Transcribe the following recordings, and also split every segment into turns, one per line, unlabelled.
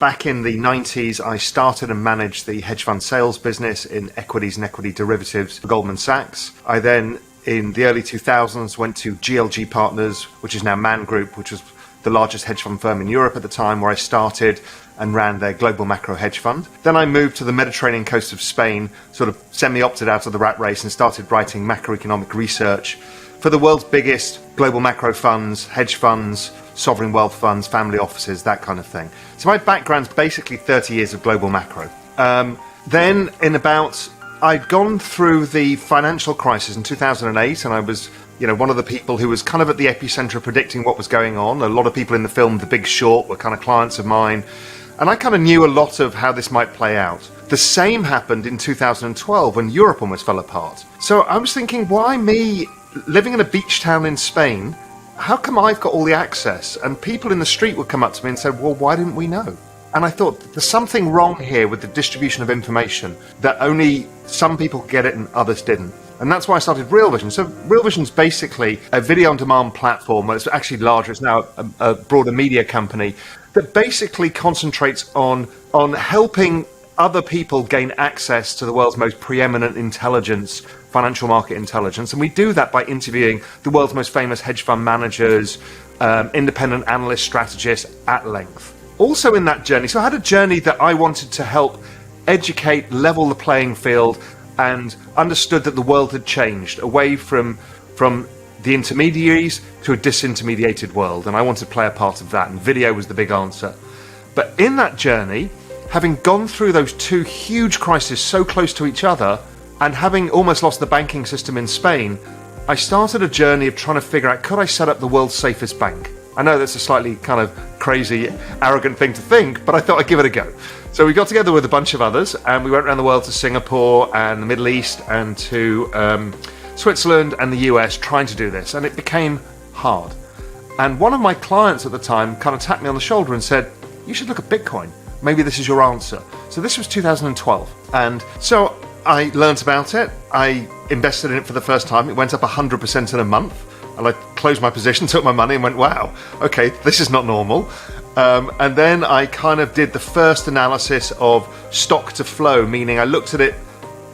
back in the 90s, I started and managed the hedge fund sales business in equities and equity derivatives for Goldman Sachs. I then, in the early 2000s, went to GLG Partners, which is now Man Group, which was the largest hedge fund firm in Europe at the time, where I started and ran their global macro hedge fund. Then I moved to the Mediterranean coast of Spain, sort of semi-opted out of the rat race, and started writing macroeconomic research for the world's biggest global macro funds, hedge funds, sovereign wealth funds, family offices, that kind of thing. So my background's basically 30 years of global macro. Then I'd gone through the financial crisis in 2008, and I was one of the people who was kind of at the epicenter of predicting what was going on. A lot of people in the film The Big Short were kind of clients of mine, and I kind of knew a lot of how this might play out. The same happened in 2012 when Europe almost fell apart. So I was thinking, why me, living in a beach town in Spain? How come I've got all the access? And people in the street would come up to me and say, well, why didn't we know? And I thought, there's something wrong here with the distribution of information, that only some people get it and others didn't. And that's why I started Real Vision. So Real Vision is basically a video-on-demand platform. It's actually larger. It's now a broader media company that basically concentrates on helping other people gain access to the world's most preeminent intelligence, financial market intelligence. And we do that by interviewing the world's most famous hedge fund managers, independent analysts, strategists at length. Also in that journey, so I had a journey that I wanted to help educate, level the playing field, and understood that the world had changed away from the intermediaries to a disintermediated world. And I wanted to play a part of that, and video was the big answer. But in that journey, having gone through those two huge crises so close to each other, and having almost lost the banking system in Spain, I started a journey of trying to figure out, could I set up the world's safest bank? I know that's a slightly kind of crazy, arrogant thing to think, but I thought I'd give it a go. So we got together with a bunch of others, and we went around the world to Singapore and the Middle East and to Switzerland and the US trying to do this, and it became hard. And one of my clients at the time kind of tapped me on the shoulder and said, you should look at Bitcoin. Maybe this is your answer. So this was 2012. And so I learned about it. I invested in it for the first time. It went up 100% in a month. And I closed my position, took my money and went, wow, okay, this is not normal. And then I kind of did the first analysis of stock to flow, meaning I looked at it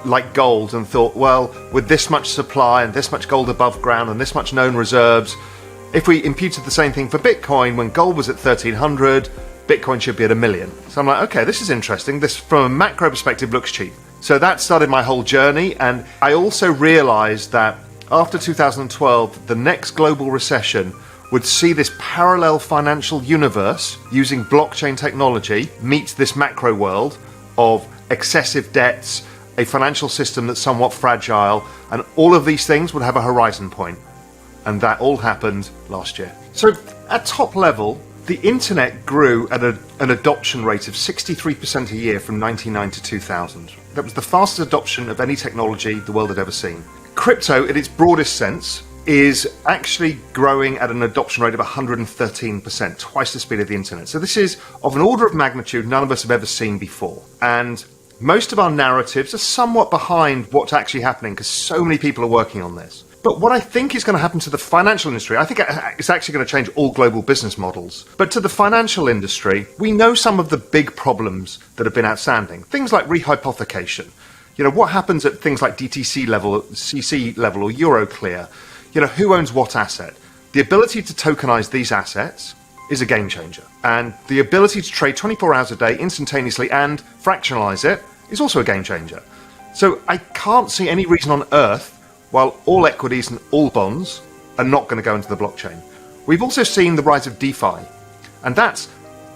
like gold and thought, well, with this much supply and this much gold above ground and this much known reserves, if we imputed the same thing for Bitcoin, when gold was at 1,300, Bitcoin should be at 1 million. So I'm like, okay, this is interesting. This, from a macro perspective, looks cheap. So that started my whole journey. And I also realized that after 2012, the next global recession would see this parallel financial universe using blockchain technology meet this macro world of excessive debts, a financial system that's somewhat fragile, and all of these things would have a horizon point. And that all happened last year. So at top level, the internet grew at an adoption rate of 63% a year from 1999 to 2000. That was the fastest adoption of any technology the world had ever seen. Crypto, in its broadest sense, is actually growing at an adoption rate of 113%, twice the speed of the internet. So this is of an order of magnitude none of us have ever seen before. And most of our narratives are somewhat behind what's actually happening because so many people are working on this. But what I think is going to happen to the financial industry, I think it's actually going to change all global business models. But to the financial industry, we know some of the big problems that have been outstanding. Things like rehypothecation. You know, what happens at things like DTC level, CC level, or Euroclear? You know, who owns what asset? The ability to tokenize these assets is a game changer. And the ability to trade 24 hours a day instantaneously and fractionalize it is also a game changer. So I can't see any reason on earth while all equities and all bonds are not going to go into the blockchain. We've also seen the rise of DeFi, and that's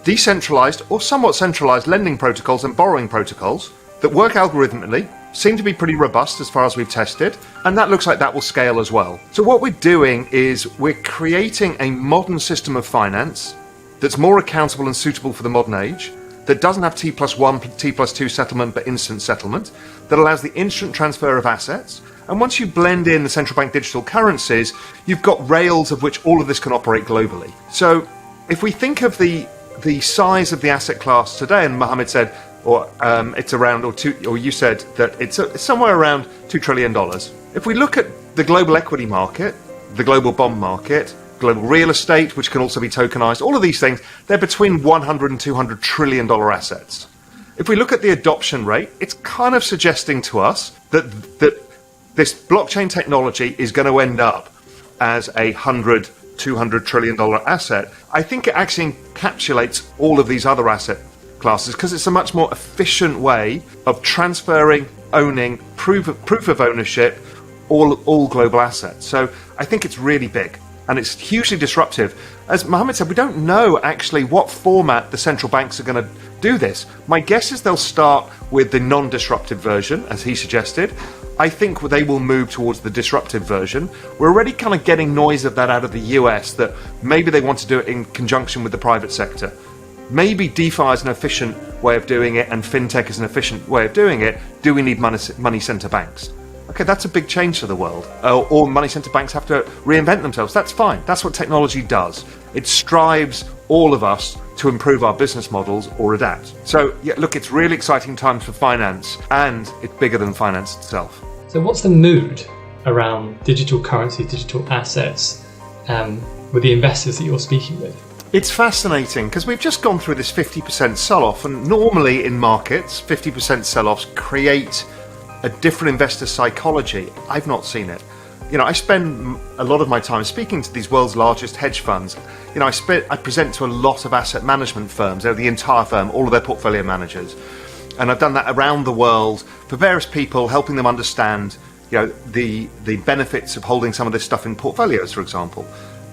decentralized or somewhat centralized lending protocols and borrowing protocols that work algorithmically, seem to be pretty robust as far as we've tested, and that looks like that will scale as well. So what we're doing is we're creating a modern system of finance that's more accountable and suitable for the modern age, that doesn't have T+1, T+2 settlement, but instant settlement, that allows the instant transfer of assets. And once you blend in the central bank digital currencies, you've got rails of which all of this can operate globally. So if we think of the size of the asset class today, and Mohamed said, it's around, or you said that it's somewhere around $2 trillion. If we look at the global equity market, the global bond market, global real estate, which can also be tokenized. All of these things, they're between 100 and 200 trillion dollar assets. If we look at the adoption rate, it's kind of suggesting to us that this blockchain technology is going to end up as a 100, 200 trillion dollar asset. I think it actually encapsulates all of these other asset classes because it's a much more efficient way of transferring, owning, proof of ownership, all global assets. So I think it's really big and it's hugely disruptive. As Mohamed said, we don't know actually what format the central banks are going to do this. My guess is they'll start with the non-disruptive version, as he suggested. I think they will move towards the disruptive version. We're already kind of getting noise of that out of the US, that maybe they want to do it in conjunction with the private sector. Maybe DeFi is an efficient way of doing it and fintech is an efficient way of doing it. Do we need money center banks? Okay, that's a big change to the world. Or money center banks have to reinvent themselves. That's fine. That's what technology does. It strives all of us to improve our business models or adapt. So, yeah, look, it's really exciting times for finance, and it's bigger than finance itself.
So what's the mood around digital currency, digital assets, with the investors that you're speaking with?
It's fascinating because we've just gone through this 50% sell-off, and normally in markets, 50% sell-offs create a different investor psychology. I've not seen it. You know, I spend a lot of my time speaking to these world's largest hedge funds. You know, I present to a lot of asset management firms, the entire firm, all of their portfolio managers. And I've done that around the world for various people, helping them understand, you know, the benefits of holding some of this stuff in portfolios, for example.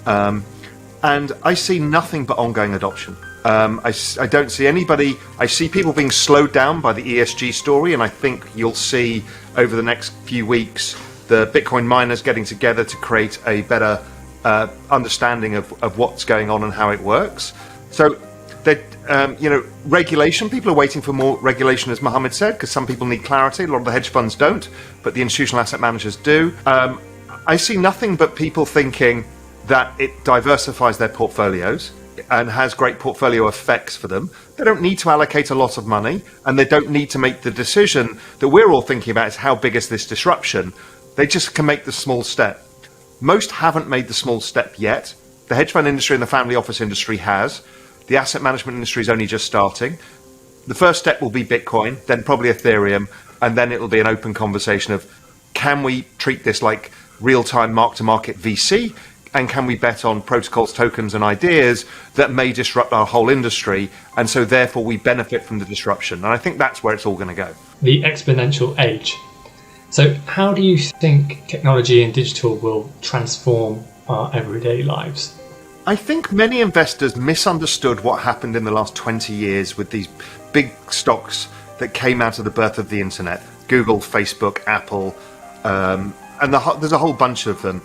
And I see nothing but ongoing adoption. I don't see anybody. I see people being slowed down by the ESG story, and I think you'll see over the next few weeks the Bitcoin miners getting together to create a better understanding of what's going on and how it works. So that regulation, people are waiting for more regulation, as Mohamed said, because some people need clarity. A lot of the hedge funds don't, but the institutional asset managers do. I see nothing but people thinking that it diversifies their portfolios and has great portfolio effects for them. They don't need to allocate a lot of money, and they don't need to make the decision that we're all thinking about, is how big is this disruption. They just can make the small step. Most haven't made the small step yet. The hedge fund industry and the family office industry has. The asset management industry is only just starting. The first step will be Bitcoin, then probably Ethereum, and then it'll be an open conversation of, can we treat this like real-time mark-to-market VC? And can we bet on protocols, tokens, and ideas that may disrupt our whole industry, and so therefore we benefit from the disruption? And I think that's where it's all going to go.
The exponential age. So how do you think technology and digital will transform our everyday lives?
I think many investors misunderstood what happened in the last 20 years with these big stocks that came out of the birth of the internet. Google, Facebook, Apple, and there's a whole bunch of them.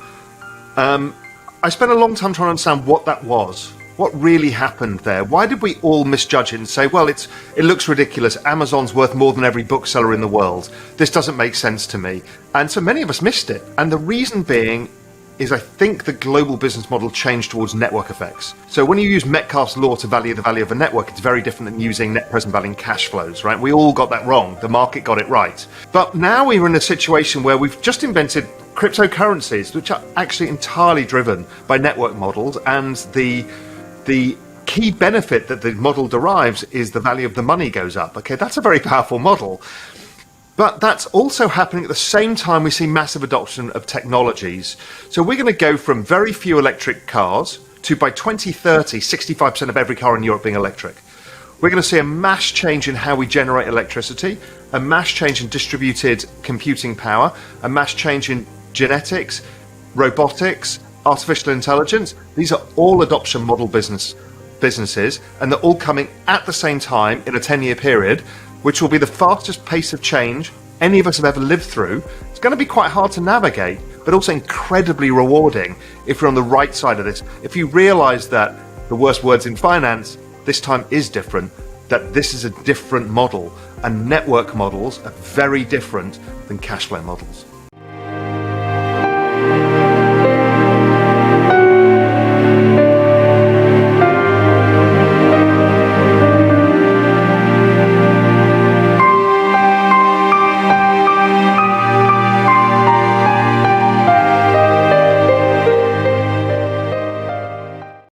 I spent a long time trying to understand what that was. What really happened there? Why did we all misjudge it and say, well, it looks ridiculous. Amazon's worth more than every bookseller in the world. This doesn't make sense to me. And so many of us missed it. And the reason being is I think the global business model changed towards network effects. So when you use Metcalfe's law to value the value of a network, it's very different than using net present value and cash flows, right? We all got that wrong. The market got it right. But now we're in a situation where we've just invented cryptocurrencies, which are actually entirely driven by network models, and the key benefit that the model derives is the value of the money goes up. Okay, that's a very powerful model. But that's also happening at the same time we see massive adoption of technologies. So we're going to go from very few electric cars to, by 2030, 65% of every car in Europe being electric. We're going to see a mass change in how we generate electricity, a mass change in distributed computing power, a mass change in genetics, robotics, artificial intelligence. These are all adoption model businesses, and they're all coming at the same time in a 10-year period, which will be the fastest pace of change any of us have ever lived through. It's going to be quite hard to navigate, but also incredibly rewarding if you're on the right side of this. If you realize that the worst words in finance this time is different, that this is a different model, and network models are very different than cash flow models.